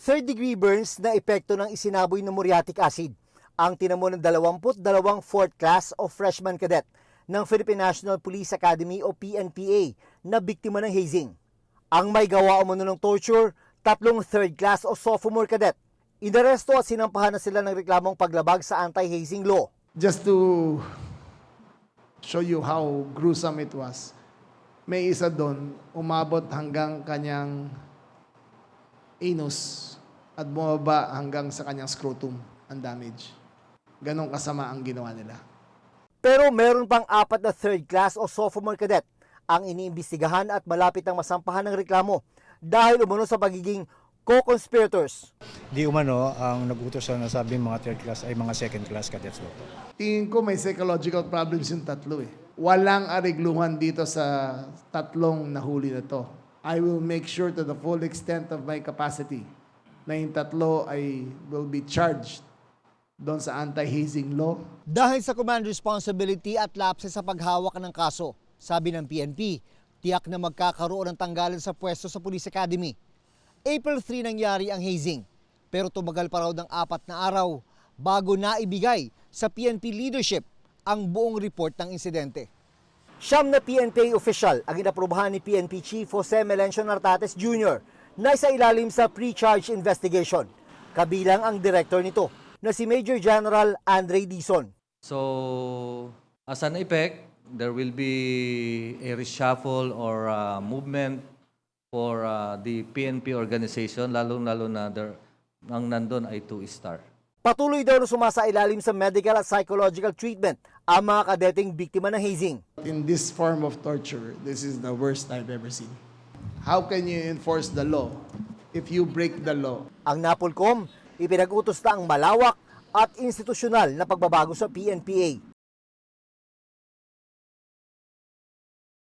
Third-degree burns na epekto ng isinaboy na muriatic acid ang tinamo ng 22 fourth class o freshman cadet ng Philippine National Police Academy o PNPA na biktima ng hazing. Ang may gawa umano ng torture, 3 third class o sophomore cadet. Inaresto at sinampahan na sila ng reklamong paglabag sa anti-hazing law. Just to show you how gruesome it was, may isa doon umabot hanggang kanyang anus at bumaba hanggang sa kanyang scrotum ang damage. Ganon kasama ang ginawa nila. Pero meron pang 4 na third class o sophomore cadet ang iniimbestigahan at malapit ang masampahan ng reklamo dahil umano sa pagiging co-conspirators. Di umano, ang nag-utos na nasabi mga third class ay mga second class cadets. Tingin ko may psychological problems yung tatlo eh. Walang arigluhan dito sa tatlong nahuli na to. I will make sure to the full extent of my capacity na yung tatlo ay will be charged doon sa anti-hazing law. Dahil sa command responsibility at lapse sa paghawak ng kaso, sabi ng PNP, tiyak na magkakaroon ng tanggalan sa pwesto sa Police Academy. April 3 nangyari ang hazing, pero tumagal pa raw ng 4 na araw bago naibigay sa PNP leadership ang buong report ng insidente. Siyam na PNP official ang inaprubahan ni PNP Chief Jose Melencio Nartates Jr. na isa ilalim sa pre-charge investigation. Kabilang ang director nito na si Major General Andre Dizon. So, as an effect, there will be a reshuffle or movement for the PNP organization, lalo-lalo na ang nandun ay 2-star. Patuloy daw na sumasailalim sa medical at psychological treatment ang mga kadeteng biktima ng hazing. In this form of torture, this is the worst I've ever seen. How can you enforce the law if you break the law? Ang NAPOLCOM, ipinag-utos na ang malawak at institusyonal na pagbabago sa PNPA.